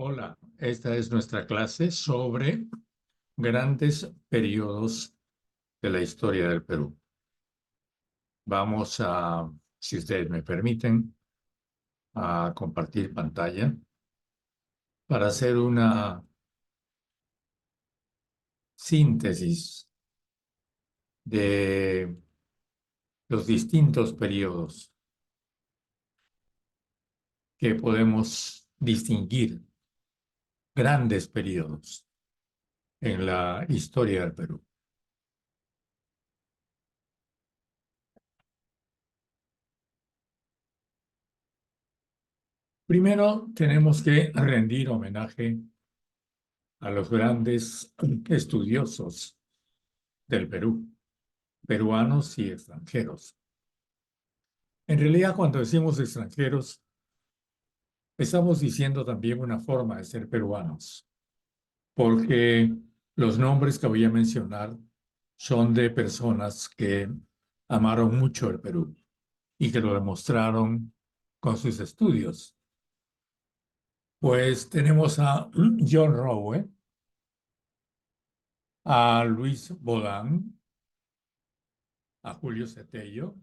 Hola, esta es nuestra clase sobre grandes periodos de la historia del Perú. Vamos a, si ustedes me permiten, a compartir pantalla para hacer una síntesis de los distintos periodos que podemos distinguir, grandes periodos en la historia del Perú. Primero, tenemos que rendir homenaje a los grandes estudiosos del Perú, peruanos y extranjeros. En realidad, cuando decimos extranjeros, estamos diciendo también una forma de ser peruanos, porque los nombres que voy a mencionar son de personas que amaron mucho el Perú y que lo demostraron con sus estudios. Pues tenemos a John Rowe, a Luis Bodán, a Julio Cetello,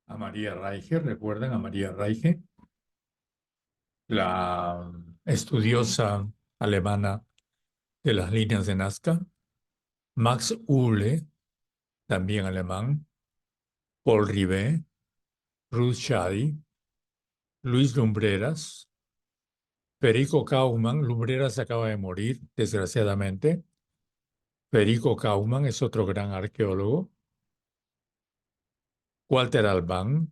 a María Reiche. ¿Recuerdan a María Reiche? La estudiosa alemana de las líneas de Nazca, Max Uhle, también alemán, Paul Rivet, Ruth Shady, Luis Lumbreras, Perico Kaumann. Lumbreras acaba de morir, desgraciadamente. Perico Kaumann es otro gran arqueólogo. Walter Alban,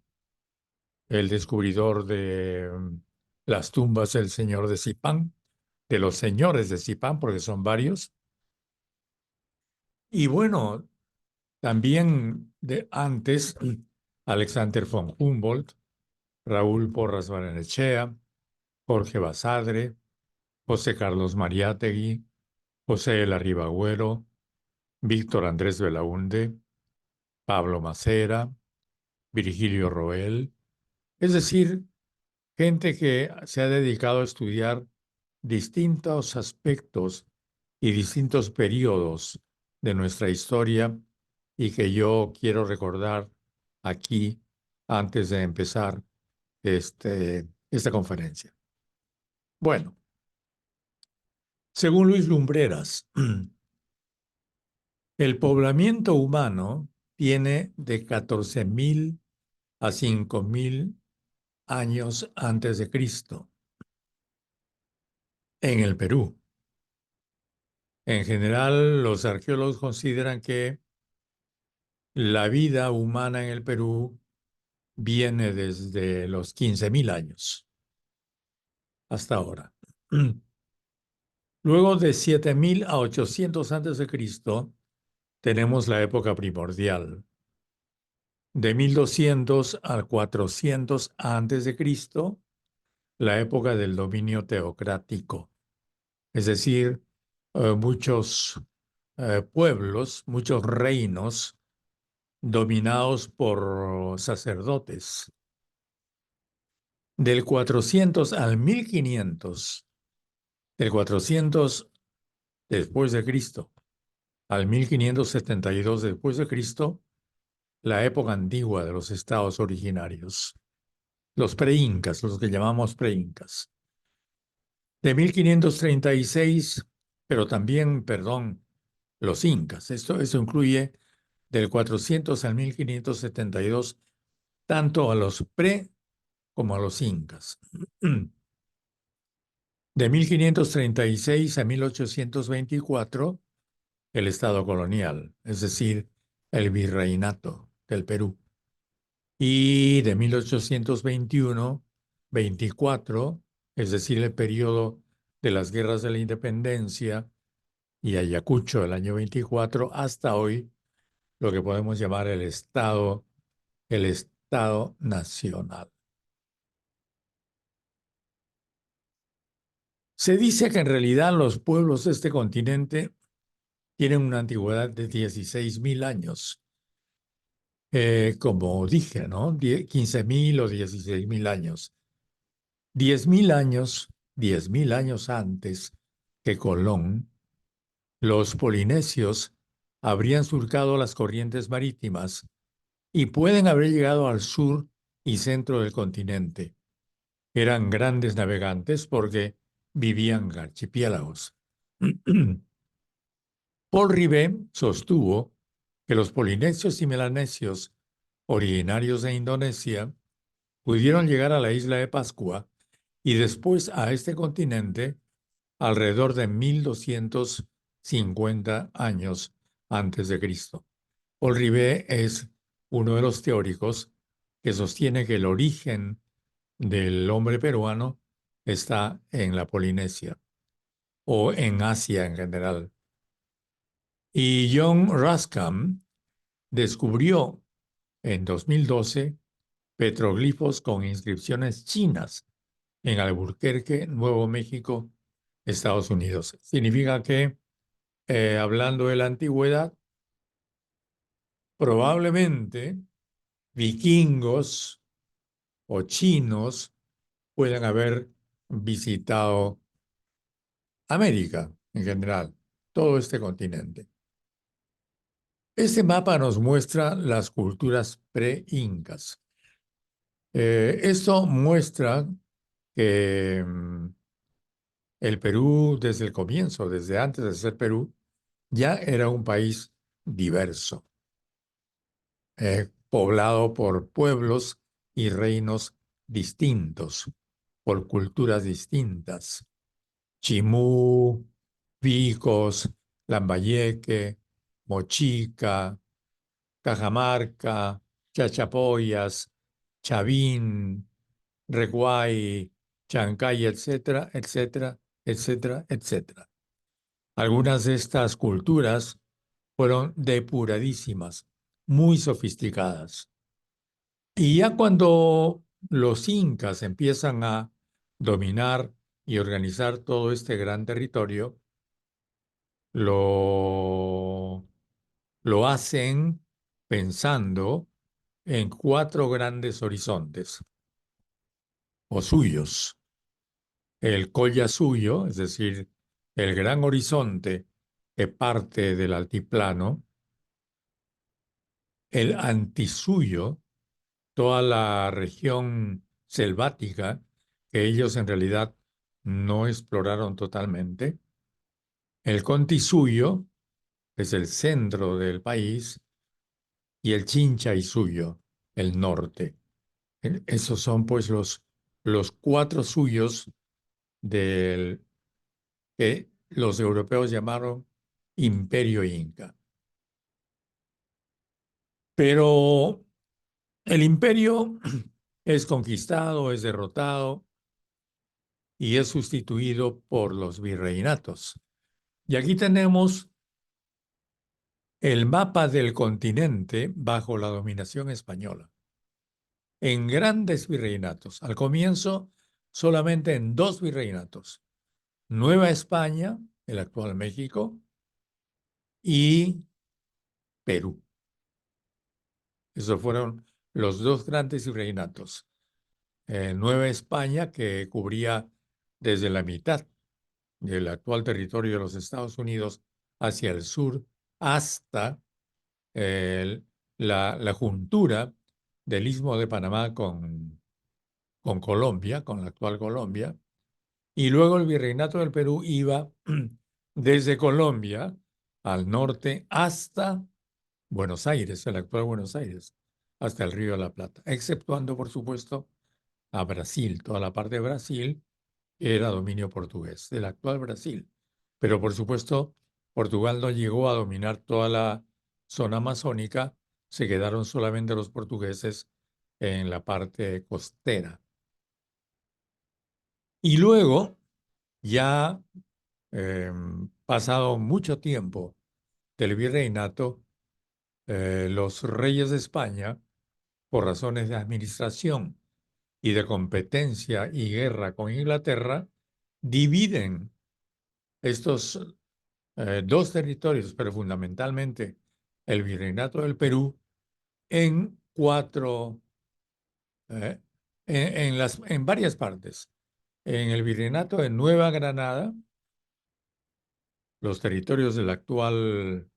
el descubridor de las tumbas del señor de Zipán, de los señores de Zipán, porque son varios. Y bueno, también de antes, Alexander von Humboldt, Raúl Porras Barrenechea, Jorge Basadre, José Carlos Mariátegui, José de la Ribagüero, Víctor Andrés Belaúnde, Pablo Macera, Virgilio Roel, es decir, gente que se ha dedicado a estudiar distintos aspectos y distintos periodos de nuestra historia y que yo quiero recordar aquí antes de empezar esta conferencia. Bueno, según Luis Lumbreras, el poblamiento humano tiene de 14.000 a 5.000 años antes de Cristo en el Perú. En general, los arqueólogos consideran que la vida humana en el Perú viene desde los 15.000 años hasta ahora. Luego de 7.000 a 800 antes de Cristo, tenemos la época primordial. De 1200 al 400 antes de Cristo, la época del dominio teocrático. Es decir, muchos pueblos, muchos reinos dominados por sacerdotes. Del 400 al 1500, del 400 después de Cristo al 1572 después de Cristo, la época antigua de los estados originarios, los preincas, los que llamamos preincas. De 1536, pero también, perdón, los incas. Esto incluye del 400 al 1572, tanto a los pre como a los incas. De 1536 a 1824, el Estado colonial, es decir, el virreinato del Perú. Y de 1821-24, es decir, el periodo de las guerras de la independencia y Ayacucho del año 24, hasta hoy, lo que podemos llamar el Estado nacional. Se dice que en realidad los pueblos de este continente tienen una antigüedad de 16.000 años. Como dije, ¿no? 15.000 o 16.000 años. 10.000 años 10.000 años antes que Colón, los polinesios habrían surcado las corrientes marítimas y pueden haber llegado al sur y centro del continente. Eran grandes navegantes porque vivían en archipiélagos. Paul Rivet sostuvo que los polinesios y melanesios originarios de Indonesia pudieron llegar a la isla de Pascua y después a este continente alrededor de 1250 años antes de Cristo. Paul Rivet es uno de los teóricos que sostiene que el origen del hombre peruano está en la Polinesia o en Asia en general. Y John Ruscam descubrió en 2012 petroglifos con inscripciones chinas en Albuquerque, Nuevo México, Estados Unidos. Significa que, hablando de la antigüedad, probablemente vikingos o chinos puedan haber visitado América en general, todo este continente. Este mapa nos muestra las culturas pre-incas. Esto muestra que el Perú desde el comienzo, desde antes de ser Perú, ya era un país diverso, poblado por pueblos y reinos distintos, por culturas distintas. Chimú, Picos, Lambayeque, Mochica, Cajamarca, Chachapoyas, Chavín, Reguay, Chancay, etcétera, etcétera, etcétera, etcétera. Algunas de estas culturas fueron depuradísimas, muy sofisticadas. Y ya cuando los incas empiezan a dominar y organizar todo este gran territorio, lo, lo hacen pensando en cuatro grandes horizontes o suyos. El Collasuyo, es decir, el gran horizonte que parte del altiplano, el Antisuyo, toda la región selvática que ellos en realidad no exploraron totalmente, el Contisuyo, que es el centro del país, y el Chinchaysuyo, el norte. Esos son pues los cuatro suyos del que los europeos llamaron Imperio Inca. Pero el imperio es conquistado, es derrotado y es sustituido por los virreinatos. Y aquí tenemos el mapa del continente bajo la dominación española, en grandes virreinatos. Al comienzo, solamente en dos virreinatos: Nueva España, el actual México, y Perú. Esos fueron los dos grandes virreinatos. Nueva España, que cubría desde la mitad del actual territorio de los Estados Unidos hacia el sur hasta eh, la juntura del Istmo de Panamá con Colombia, con la actual Colombia, y luego el Virreinato del Perú iba desde Colombia al norte hasta Buenos Aires, el actual Buenos Aires, hasta el Río de la Plata, exceptuando, por supuesto, a Brasil. Toda la parte de Brasil era dominio portugués, del actual Brasil. Pero, por supuesto, Portugal no llegó a dominar toda la zona amazónica, se quedaron solamente los portugueses en la parte costera. Y luego, ya pasado mucho tiempo del virreinato, los reyes de España, por razones de administración y de competencia y guerra con Inglaterra, dividen estos dos territorios, pero fundamentalmente el virreinato del Perú, en cuatro, en varias partes. En el virreinato de Nueva Granada, los territorios del actual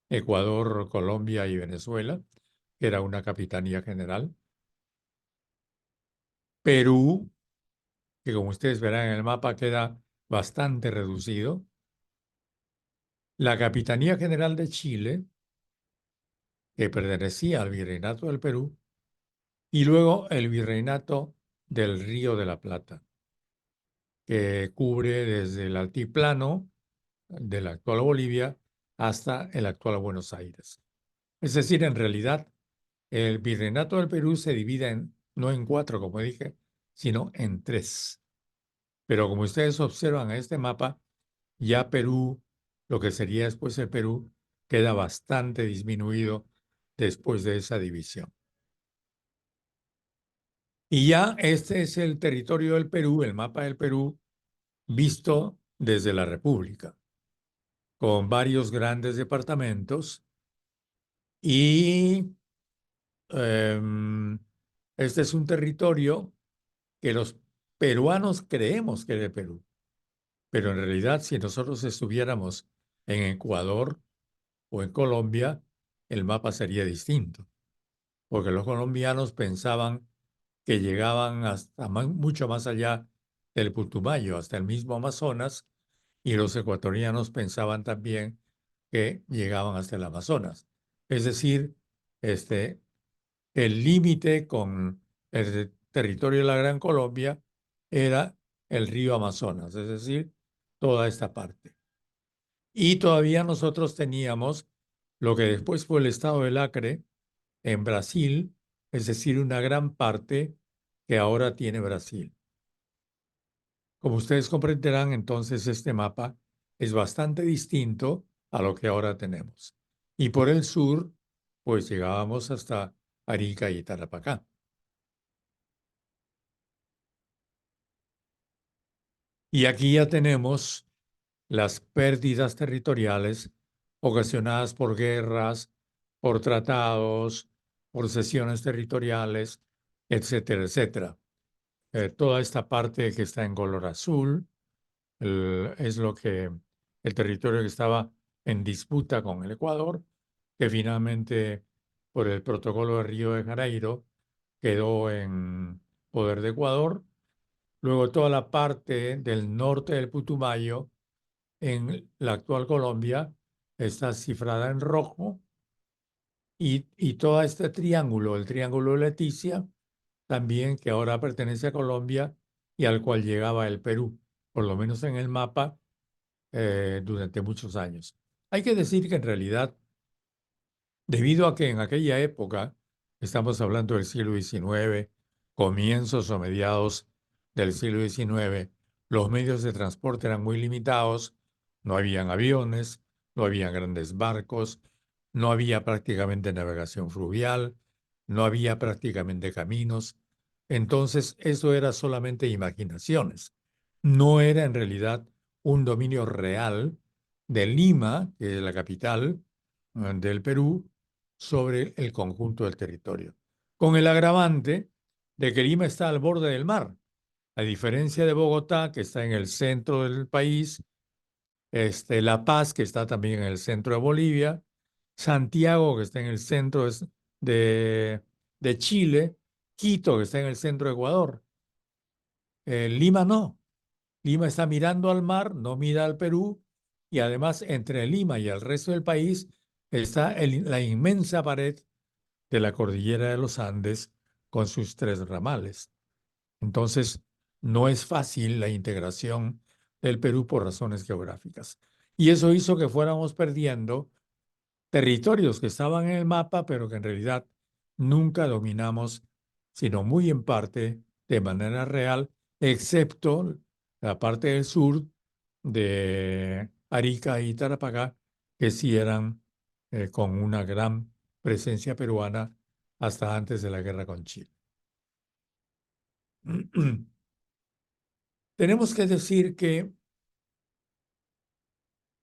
Ecuador, Colombia y Venezuela, que era una capitanía general. Perú, que como ustedes verán en el mapa queda bastante reducido. La Capitanía General de Chile, que pertenecía al Virreinato del Perú, y luego el Virreinato del Río de la Plata, que cubre desde el altiplano de la actual Bolivia hasta el actual Buenos Aires. Es decir, en realidad, el Virreinato del Perú se divide no en cuatro, como dije, sino en tres. Pero como ustedes observan en este mapa, ya Perú, lo que sería después el Perú, queda bastante disminuido después de esa división. Y ya este es el territorio del Perú, el mapa del Perú, visto desde la República, con varios grandes departamentos y em, este es un territorio que los peruanos creemos que es de Perú, pero en realidad si nosotros estuviéramos en Ecuador o en Colombia, el mapa sería distinto, porque los colombianos pensaban que llegaban hasta mucho más allá del Putumayo, hasta el mismo Amazonas, y los ecuatorianos pensaban también que llegaban hasta el Amazonas. Es decir, este, el límite con el territorio de la Gran Colombia era el río Amazonas, es decir, toda esta parte. Y todavía nosotros teníamos lo que después fue el estado del Acre en Brasil, es decir, una gran parte que ahora tiene Brasil. Como ustedes comprenderán, entonces este mapa es bastante distinto a lo que ahora tenemos. Y por el sur, pues llegábamos hasta Arica y Tarapacá. Y aquí ya tenemos las pérdidas territoriales ocasionadas por guerras, por tratados, por cesiones territoriales, etcétera, etcétera. Toda esta parte que está en color azul es lo que el territorio que estaba en disputa con el Ecuador, que finalmente por el protocolo de Río de Janeiro quedó en poder de Ecuador. Luego toda la parte del norte del Putumayo en la actual Colombia está cifrada en rojo y todo este triángulo, el triángulo de Leticia, también que ahora pertenece a Colombia y al cual llegaba el Perú, por lo menos en el mapa, durante muchos años. Hay que decir que en realidad, debido a que en aquella época, estamos hablando del siglo XIX, comienzos o mediados del siglo XIX, los medios de transporte eran muy limitados, no habían aviones, no había grandes barcos, no había prácticamente navegación fluvial, no había prácticamente caminos. Entonces, eso era solamente imaginaciones. No era en realidad un dominio real de Lima, que es la capital del Perú, sobre el conjunto del territorio, con el agravante de que Lima está al borde del mar, a diferencia de Bogotá, que está en el centro del país, La Paz, que está también en el centro de Bolivia, Santiago, que está en el centro de, de Chile, Quito, que está en el centro de Ecuador. Lima no. Lima está mirando al mar, no mira al Perú, y además entre Lima y el resto del país está la inmensa pared de la cordillera de los Andes con sus tres ramales. Entonces, no es fácil la integración del Perú por razones geográficas. Y eso hizo que fuéramos perdiendo territorios que estaban en el mapa, pero que en realidad nunca dominamos, sino muy en parte, de manera real, excepto la parte del sur de Arica y Tarapacá, que sí eran con una gran presencia peruana hasta antes de la guerra con Chile. Tenemos que decir que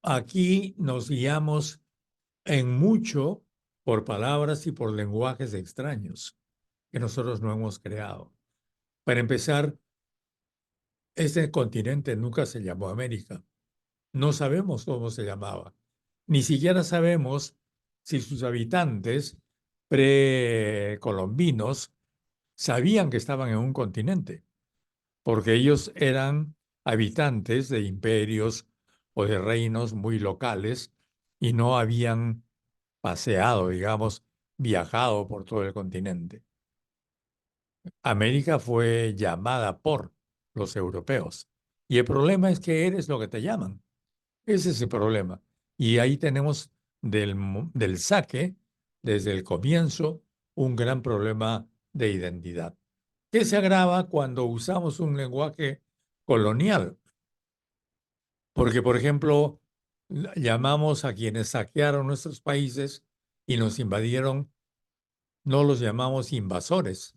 aquí nos guiamos en mucho por palabras y por lenguajes extraños que nosotros no hemos creado. Para empezar, Este continente nunca se llamó América. No sabemos cómo se llamaba. Ni siquiera sabemos si sus habitantes precolombinos sabían que estaban en un continente, porque ellos eran habitantes de imperios o de reinos muy locales y no habían paseado, digamos, viajado por todo el continente. América fue llamada por los europeos. Y el problema es que eres lo que te llaman. Ese es el problema. Y ahí tenemos del saque, desde el comienzo, un gran problema de identidad, que se agrava cuando usamos un lenguaje colonial. Porque, por ejemplo, llamamos a quienes saquearon nuestros países y nos invadieron, no los llamamos invasores,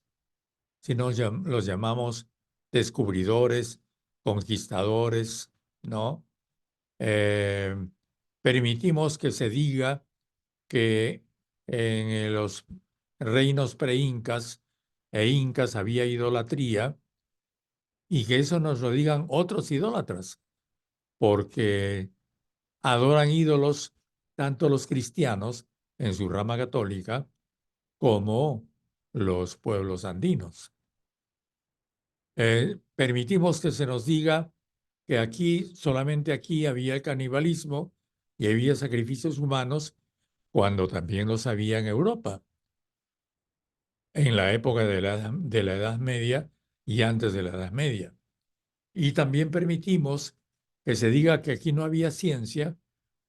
sino los llamamos descubridores, conquistadores, ¿no? Eh, Permitimos que se diga que en los reinos preincas e incas había idolatría y que eso nos lo digan otros idólatras, porque adoran ídolos tanto los cristianos en su rama católica como los pueblos andinos. Permitimos que se nos diga que aquí, solamente aquí había el canibalismo y había sacrificios humanos, cuando también los había en Europa, en la época de la Edad Media y antes de la Edad Media. Y también permitimos que se diga que aquí no había ciencia,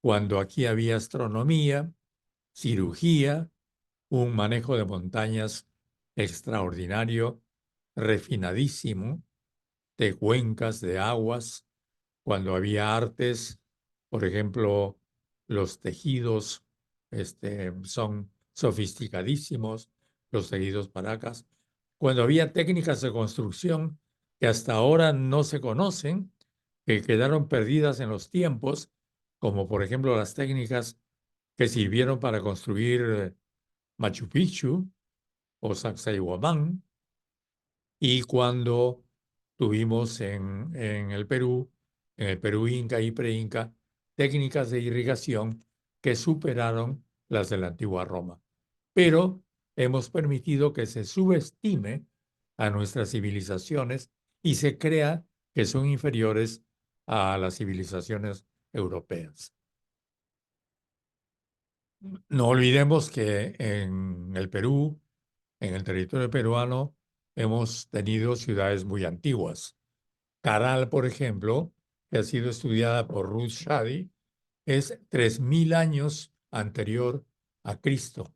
cuando aquí había astronomía, cirugía, un manejo de montañas extraordinario, refinadísimo, de cuencas, de aguas, cuando había artes, por ejemplo, los tejidos son sofisticadísimos, los tejidos paracas, cuando había técnicas de construcción que hasta ahora no se conocen, que quedaron perdidas en los tiempos, como por ejemplo las técnicas que sirvieron para construir Machu Picchu o Sacsayhuamán, y cuando tuvimos en el Perú Inca y Pre-Inca, técnicas de irrigación que superaron las de la antigua Roma. Pero hemos permitido que se subestime a nuestras civilizaciones y se crea que son inferiores a las civilizaciones europeas. No olvidemos que en el Perú, en el territorio peruano, hemos tenido ciudades muy antiguas. Caral, por ejemplo, que ha sido estudiada por Ruth Shady, es 3000 años anterior a Cristo.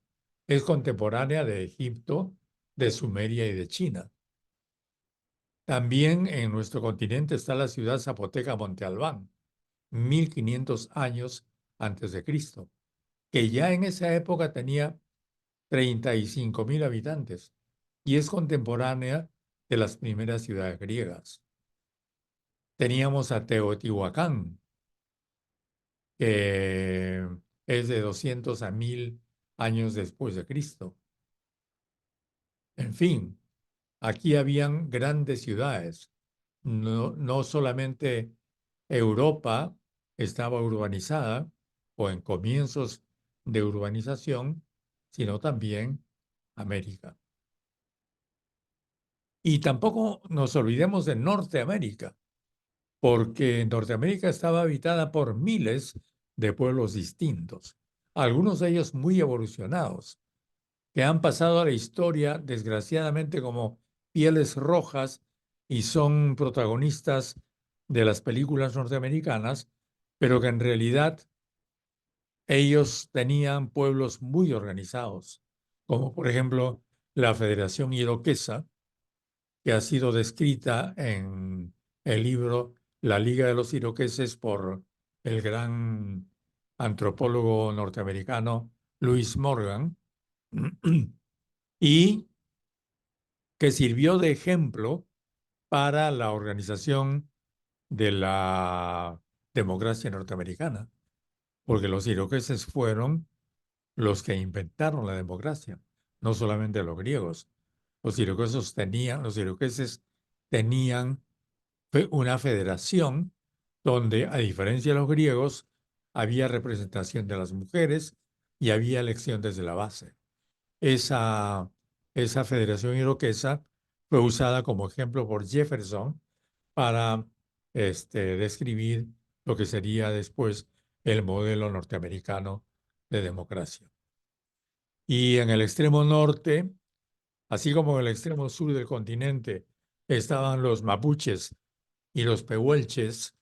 Es contemporánea de Egipto, de Sumeria y de China. También en nuestro continente está la ciudad zapoteca Monte Albán, 1500 años antes de Cristo, que ya en esa época tenía 35.000 habitantes y es contemporánea de las primeras ciudades griegas. Teníamos a Teotihuacán, que es de 200 a 1000 años después de Cristo. En fin, aquí habían grandes ciudades. No solamente Europa estaba urbanizada o en comienzos de urbanización, sino también América. Y tampoco nos olvidemos de Norteamérica, porque Norteamérica estaba habitada por miles de pueblos distintos, algunos de ellos muy evolucionados, que han pasado a la historia, desgraciadamente, como pieles rojas y son protagonistas de las películas norteamericanas, pero que en realidad ellos tenían pueblos muy organizados, como por ejemplo la Federación Iroquesa, que ha sido descrita en el libro La Liga de los Iroqueses por el gran antropólogo norteamericano Louis Morgan, y que sirvió de ejemplo para la organización de la democracia norteamericana, porque los iroqueses fueron los que inventaron la democracia, no solamente los griegos. Los iroqueses tenían fue una federación donde, a diferencia de los griegos, había representación de las mujeres y había elección desde la base. Esa federación iroquesa fue usada como ejemplo por Jefferson para describir lo que sería después el modelo norteamericano de democracia. Y en el extremo norte, así como en el extremo sur del continente, estaban los mapuches y los pehuelches,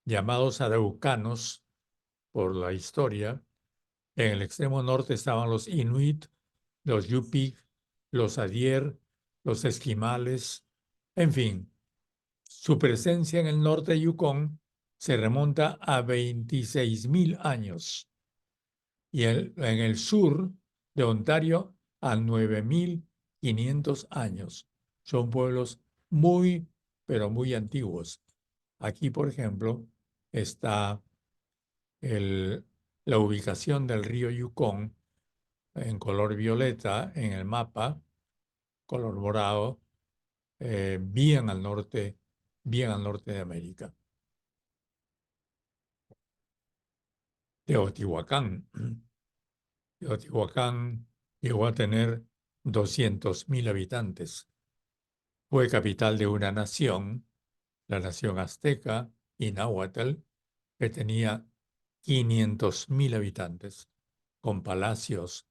llamados araucanos por la historia. En el extremo norte estaban los inuit, los yupik, los adier, los esquimales, en fin. Su presencia en el norte de Yukon se remonta a 26.000 años y en el sur de Ontario a 9.500 años. Son pueblos muy, pero muy antiguos. Aquí, por ejemplo, está la ubicación del río Yukon en color violeta en el mapa, color morado, bien al norte de América. Teotihuacán. Teotihuacán llegó a tener 200.000 habitantes. Fue capital de una nación, la nación azteca y náhuatl, que tenía 500.000 habitantes, con palacios,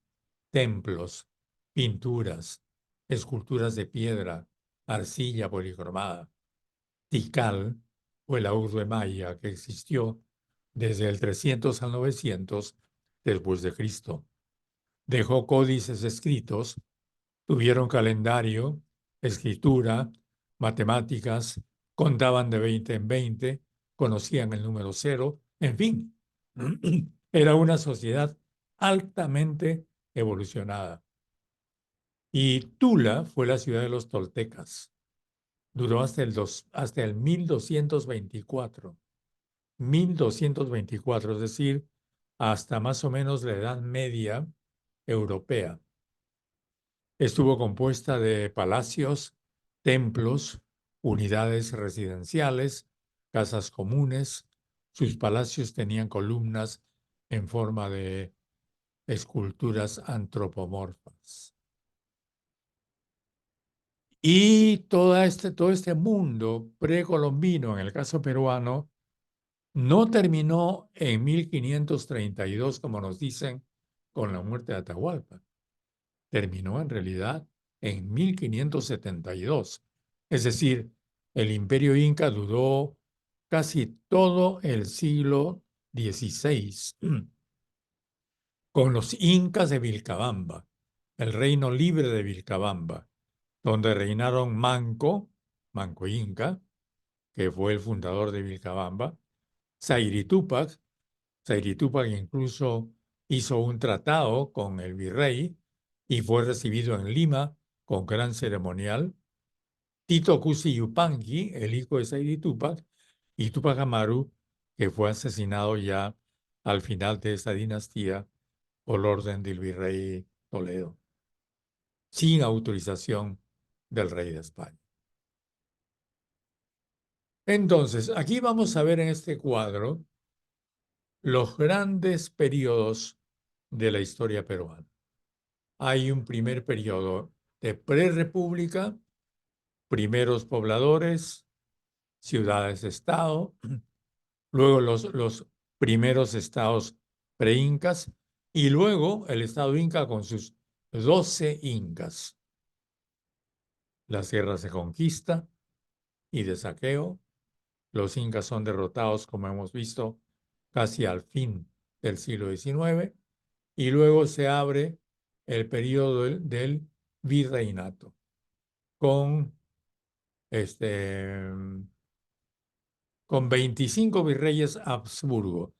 templos, pinturas, esculturas de piedra, arcilla policromada. Tikal fue la urbe maya que existió desde el 300 al 900 después de Cristo. Dejó códices escritos, tuvieron calendario, escritura, matemáticas, contaban de 20 en 20, conocían el número cero, en fin, era una sociedad altamente evolucionada. Y Tula fue la ciudad de los toltecas. Duró hasta el 1224. 1224, es decir, hasta más o menos la Edad Media europea. Estuvo compuesta de palacios, templos, unidades residenciales, casas comunes. Sus palacios tenían columnas en forma de esculturas antropomorfas. Y todo este mundo precolombino, en el caso peruano, no terminó en 1532, como nos dicen, con la muerte de Atahualpa. Terminó en realidad en 1572. Es decir, el imperio inca duró casi todo el siglo XVI, con los incas de Vilcabamba, el reino libre de Vilcabamba, donde reinaron Manco Inca, que fue el fundador de Vilcabamba, Zairi Tupac incluso hizo un tratado con el virrey y fue recibido en Lima con gran ceremonial. Tito Cusi Yupanqui, el hijo de Zairi Tupac, y Tupac Amaru, que fue asesinado ya al final de esta dinastía por orden del virrey Toledo, sin autorización del rey de España. Entonces, aquí vamos a ver en este cuadro los grandes periodos de la historia peruana. Hay un primer periodo de prerrepública, primeros pobladores, ciudades-estado, luego los primeros estados preincas y luego el estado inca con sus 12 incas. Las guerras de conquista y de saqueo. Los incas son derrotados, como hemos visto, casi al fin del siglo XIX, y luego se abre el periodo del virreinato con, con 25 virreyes Habsburgo.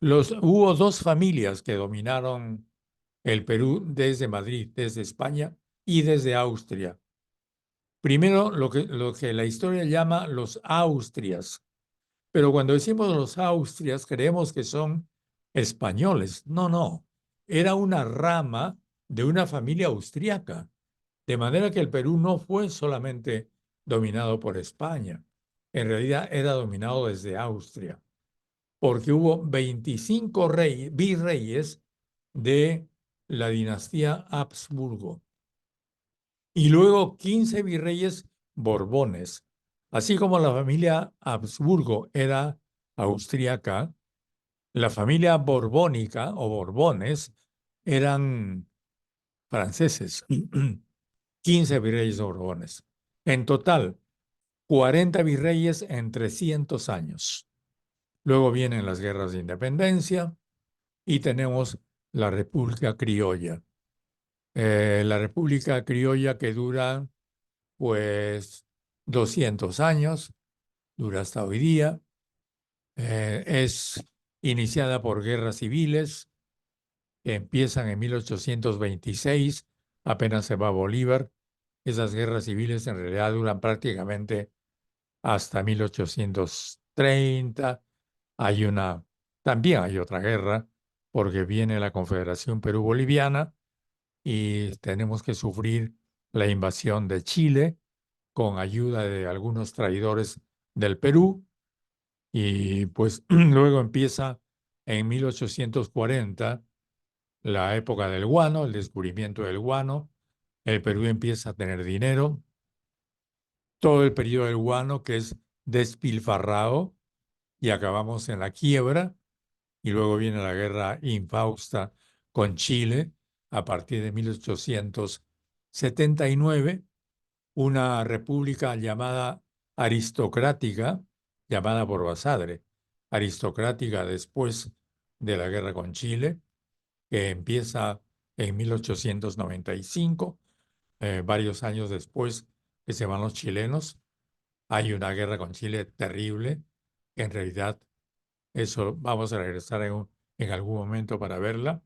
Hubo dos familias que dominaron el Perú desde Madrid, desde España y desde Austria. Primero, lo que la historia llama los Austrias. Pero cuando decimos los Austrias, creemos que son españoles. No, no. Era una rama de una familia austriaca. De manera que el Perú no fue solamente dominado por España. en realidad era dominado desde Austria, porque hubo 25 virreyes de la dinastía Habsburgo y luego 15 virreyes borbones. Así como la familia Habsburgo era austríaca, la familia borbónica o borbones eran franceses. 15 virreyes borbones. En total, 40 virreyes en 300 años. Luego vienen las guerras de independencia y tenemos la República Criolla. La República Criolla que dura pues 200 años, dura hasta hoy día. Es iniciada por guerras civiles que empiezan en 1826, apenas se va Bolívar. Esas guerras civiles en realidad duran prácticamente hasta 1830. También hay otra guerra, porque viene la Confederación Perú-Boliviana y tenemos que sufrir la invasión de Chile con ayuda de algunos traidores del Perú. Y pues luego empieza en 1840 la época del guano, el descubrimiento del guano. El Perú empieza a tener dinero. Todo el periodo del guano, que es despilfarrado, y acabamos en la quiebra. Y luego viene la guerra infausta con Chile a partir de 1879, una república llamada aristocrática, llamada por Basadre, aristocrática después de la guerra con Chile, que empieza en 1895, varios años después que se van los chilenos. Hay una guerra con Chile terrible, que en realidad eso vamos a regresar en algún momento para verla.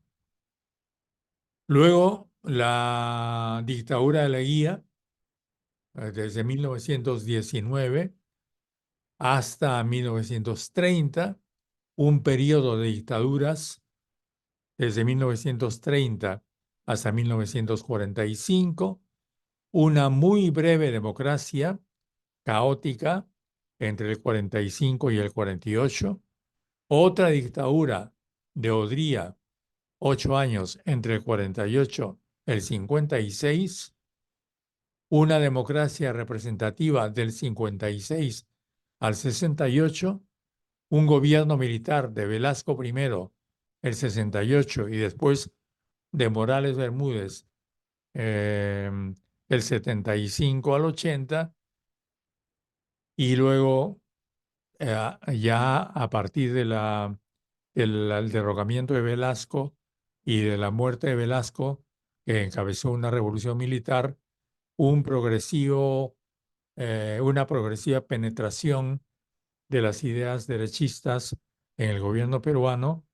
Luego, la dictadura de la Guía, desde 1919 hasta 1930, un periodo de dictaduras desde 1930 hasta 1945, una muy breve democracia caótica entre el 45 y el 48, otra dictadura de Odría, 8 años entre el 48 y el 56, una democracia representativa del 56 al 68, un gobierno militar de Velasco I, el 68, y después de Morales Bermúdez, eh, el 75 al 80, y luego ya a partir del derrocamiento de Velasco y de la muerte de Velasco, que encabezó una revolución militar, una progresiva penetración de las ideas derechistas en el gobierno peruano,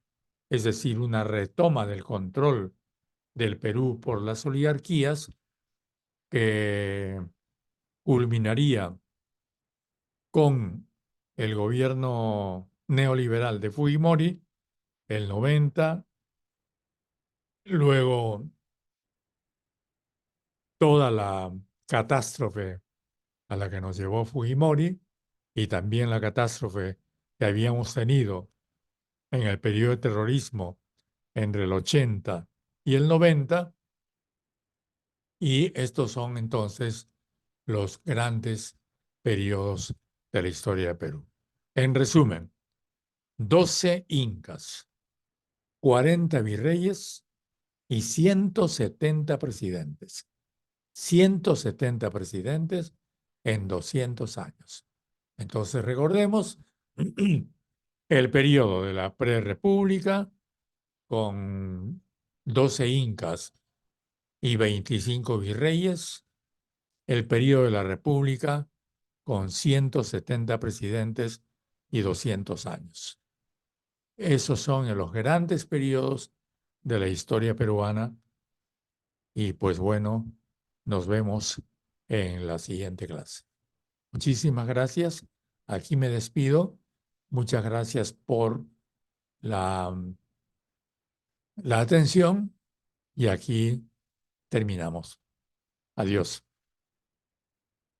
es decir, una retoma del control del Perú por las oligarquías que culminaría con el gobierno neoliberal de Fujimori, el 90, luego toda la catástrofe a la que nos llevó Fujimori y también la catástrofe que habíamos tenido en el periodo de terrorismo entre el 80 y el 90, y estos son entonces los grandes periodos de la historia de Perú. En resumen, 12 incas, 40 virreyes y 170 presidentes. 170 presidentes en 200 años. Entonces recordemos el periodo de la prerrepública con 12 incas y 25 virreyes, el periodo de la república con 170 presidentes y 200 años. Esos son los grandes periodos de la historia peruana y pues bueno, nos vemos en la siguiente clase. Muchísimas gracias. Aquí me despido. Muchas gracias por la, la atención y aquí terminamos. Adiós.